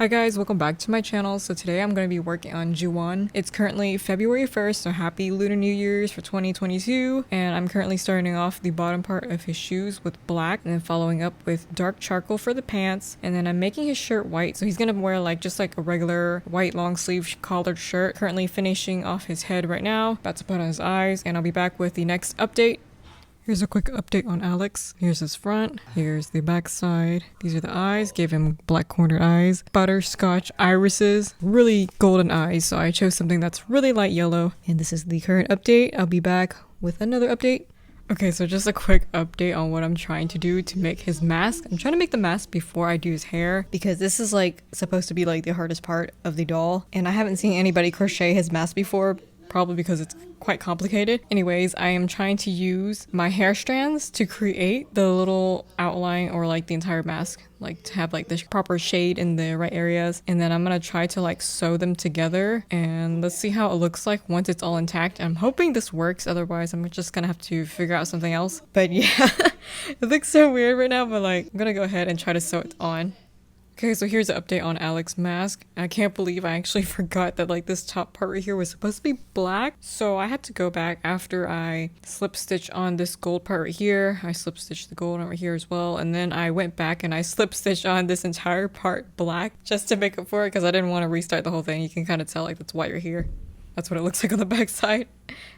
Hi guys, welcome back to my channel. So today I'm going to be working on Juwon. It's currently February 1st, so happy Lunar New Year's for 2022. And I'm currently starting off the bottom part of his shoes with black and then following up with dark charcoal for the pants. And then I'm making his shirt white. So he's going to wear just like a regular white long sleeve collared shirt. Currently finishing off his head right now. About to put on his eyes, and I'll be back with the next update. Here's a quick update on Alex. Here's his front. Here's the back side. These are the eyes. Gave him black cornered eyes. Butterscotch irises. Really golden eyes. So I chose something that's really light yellow. And this is the current update. I'll be back with another update. Okay, so just a quick update on what I'm trying to do to make his mask. I'm trying to make the mask before I do his hair because this is supposed to be the hardest part of the doll. And I haven't seen anybody crochet his mask before. Probably because it's quite complicated. Anyways, I am trying to use my hair strands to create the little outline or the entire mask, to have the proper shade in the right areas. And then I'm gonna try to sew them together, and let's see how it looks like once it's all intact. I'm hoping this works, otherwise I'm just gonna have to figure out something else. But yeah, it looks so weird right now, but I'm gonna go ahead and try to sew it on. Okay, so here's an update on Alex's mask. I can't believe I actually forgot that this top part right here was supposed to be black. So I had to go back after I slip stitch on this gold part right here. I slip stitched the gold on right here as well. And then I went back and I slip stitched on this entire part black just to make up for it because I didn't want to restart the whole thing. You can kind of tell that's white right here. That's what it looks like on the back side.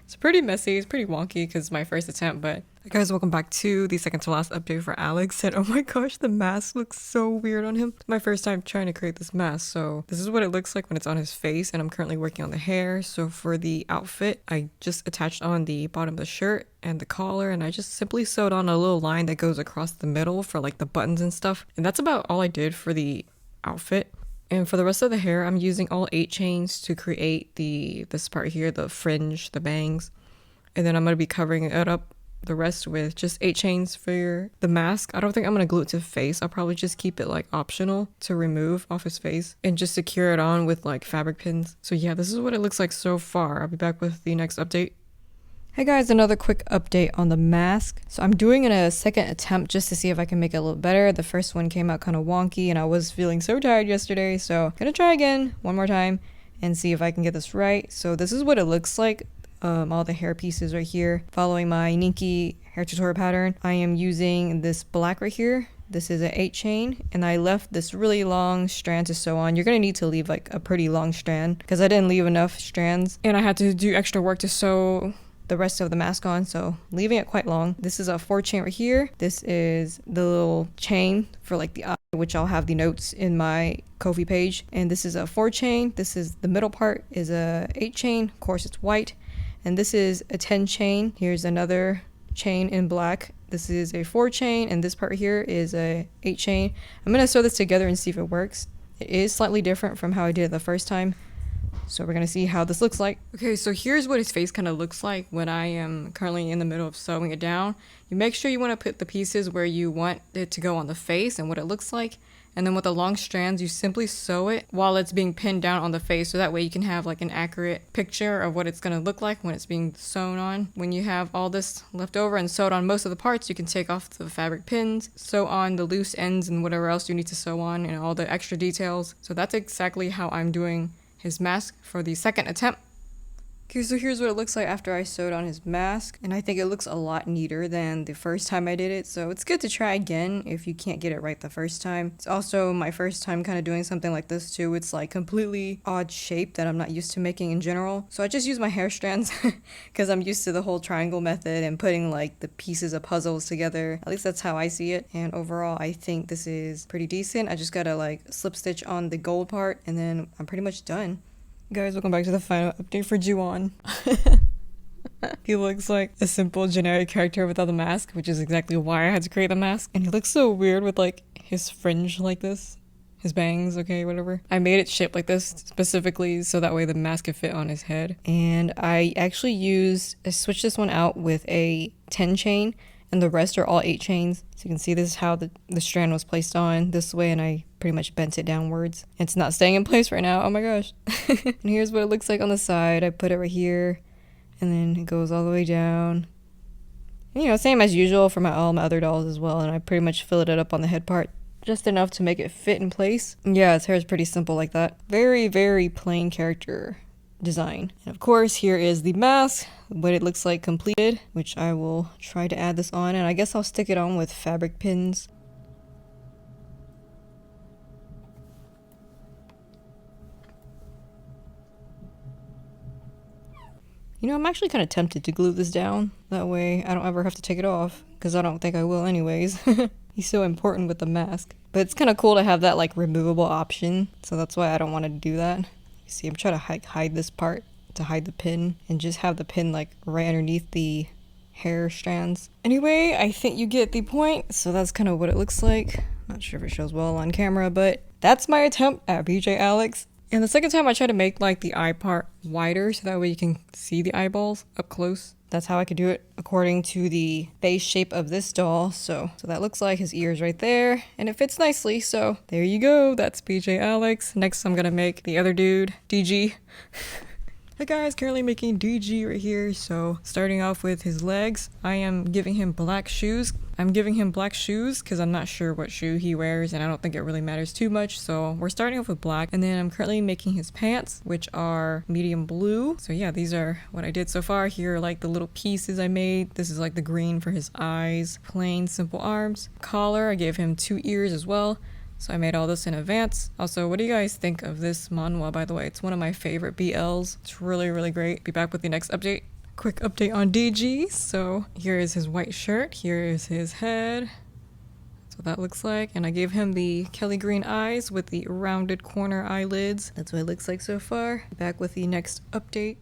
It's pretty messy. It's pretty wonky because it's my first attempt, but guys, welcome back to the second to last update for Alex. And oh my gosh, the mask looks so weird on him. It's my first time trying to create this mask. So this is what it looks like when it's on his face, and I'm currently working on the hair. So for the outfit, I just attached on the bottom of the shirt and the collar, and I just simply sewed on a little line that goes across the middle for the buttons and stuff. And that's about all I did for the outfit. And for the rest of the hair, I'm using all 8 chains to create this part here, the fringe, the bangs. And then I'm going to be covering it up the rest with just 8 chains for the mask. I don't think I'm going to glue it to his face. I'll probably just keep it optional to remove off his face and just secure it on with fabric pins. So yeah, this is what it looks like so far. I'll be back with the next update. Hey guys, another quick update on the mask. So I'm doing a second attempt just to see if I can make it a little better. The first one came out kind of wonky and I was feeling so tired yesterday. So I'm gonna try again one more time and see if I can get this right. So this is what it looks like. All the hair pieces right here. Following my Ninky hair tutorial pattern, I am using this black right here. This is an 8 chain, and I left this really long strand to sew on. You're gonna need to leave a pretty long strand because I didn't leave enough strands and I had to do extra work to sew the rest of the mask on, so leaving it quite long. This is a 4 chain right here. This is the little chain for the eye, which I'll have the notes in my Ko-fi page. And this is a 4 chain. This is the middle part is a 8 chain. Of course, it's white. And this is a 10 chain. Here's another chain in black. This is a 4 chain, and this part here is a 8 chain. I'm gonna sew this together and see if it works. It is slightly different from how I did it the first time. So we're gonna see how this looks like. Okay, so here's what his face kind of looks like when I am currently in the middle of sewing it down. You make sure you want to put the pieces where you want it to go on the face and what it looks like. And then with the long strands, you simply sew it while it's being pinned down on the face. So that way you can have an accurate picture of what it's gonna look like when it's being sewn on. When you have all this left over and sewed on most of the parts, you can take off the fabric pins, sew on the loose ends and whatever else you need to sew on and all the extra details. So that's exactly how I'm doing his mask for the second attempt. Okay, so here's what it looks like after I sewed on his mask, and I think it looks a lot neater than the first time I did it, so it's good to try again if you can't get it right the first time. It's also my first time kind of doing something like this too. It's completely odd shape that I'm not used to making in general, so I just use my hair strands because I'm used to the whole triangle method and putting the pieces of puzzles together. At least that's how I see it, and overall I think this is pretty decent. I just gotta slip stitch on the gold part and then I'm pretty much done. Guys, welcome back to the final update for Juwon. He looks like a simple generic character without the mask, which is exactly why I had to create the mask. And he looks so weird with his fringe like this. His bangs, okay, whatever. I made it shaped like this specifically so that way the mask could fit on his head. And I actually switched this one out with a 10 chain, and the rest are all 8 chains. So you can see this is how the strand was placed on this way, and I pretty much bent it downwards. It's not staying in place right now, oh my gosh. And here's what it looks like on the side. I put it right here, and then it goes all the way down. And, same as usual for all my other dolls as well, and I pretty much filled it up on the head part just enough to make it fit in place. Yeah, his hair is pretty simple like that. Very, very plain character design. And of course, here is the mask, what it looks like completed, which I will try to add this on, and I guess I'll stick it on with fabric pins. You know, I'm actually kind of tempted to glue this down. That way I don't ever have to take it off, because I don't think I will anyways. He's so important with the mask. But it's kind of cool to have that like removable option, so that's why I don't want to do that. You see, I'm trying to hide this part to hide the pin, and just have the pin like right underneath the hair strands. Anyway, I think you get the point, so that's kind of what it looks like. Not sure if it shows well on camera, but that's my attempt at BJ Alex. And the second time I tried to make like the eye part wider so that way you can see the eyeballs up close. That's how I could do it according to the face shape of this doll. So that looks like his ears right there, and it fits nicely. So there you go. That's BJ Alex. Next I'm gonna make the other dude, DG. Hey guys, currently making DG right here. So starting off with his legs, I am giving him black shoes. I'm giving him black shoes because I'm not sure what shoe he wears and I don't think it really matters too much. So we're starting off with black, and then I'm currently making his pants, which are medium blue. So yeah, these are what I did so far. Here are like the little pieces I made. This is like the green for his eyes, plain simple arms. Collar, I gave him 2 ears as well. So I made all this in advance. Also, what do you guys think of this manhwa, by the way? It's one of my favorite BLs. It's really, really great. Be back with the next update. Quick update on DG. So here is his white shirt. Here is his head. That's what that looks like. And I gave him the Kelly green eyes with the rounded corner eyelids. That's what it looks like so far. Be back with the next update.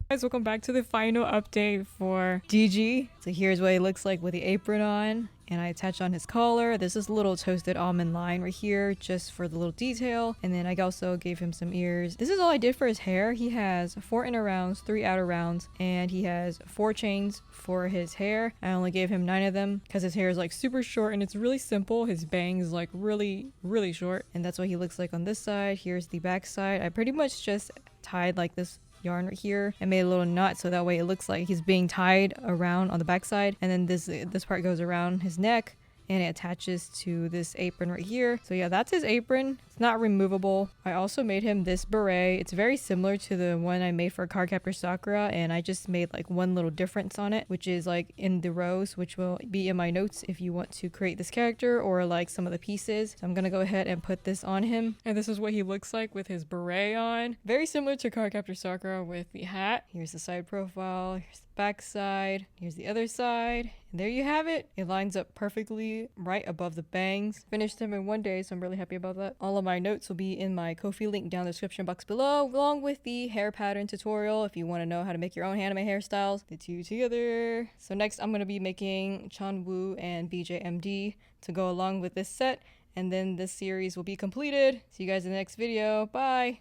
Guys, welcome back to the final update for DG. So here's what he looks like with the apron on, and I attached on his collar. This is a little toasted almond line right here just for the little detail, and then I also gave him some ears. This is all I did for his hair. He has 4 inner rounds, 3 outer rounds, and he has 4 chains for his hair. I only gave him 9 of them because his hair is like super short and it's really simple. His bangs like really short, and that's what he looks like on this side. Here's the back side. I pretty much just tied like this yarn right here and made a little knot so that way it looks like he's being tied around on the back side, and then this part goes around his neck and it attaches to this apron right here. So yeah, that's his apron. It's not removable. I also made him this beret. It's very similar to the one I made for Cardcaptor Sakura, and I just made like one little difference on it, which is like in the rows, which will be in my notes if you want to create this character or like some of the pieces. So I'm gonna go ahead and put this on him, and this is what he looks like with his beret on. Very similar to Cardcaptor Sakura with the hat. Here's the side profile. Here's the back side. Here's the other side. And there you have it. It lines up perfectly right above the bangs. Finished them in 1 day, so I'm really happy about that. All of my notes will be in my Ko-fi link down the description box below, along with the hair pattern tutorial if you want to know how to make your own anime hairstyles. The two together. So next I'm going to be making Chanwoo and BJMD to go along with this set, and then this series will be completed. See you guys in the next video. Bye!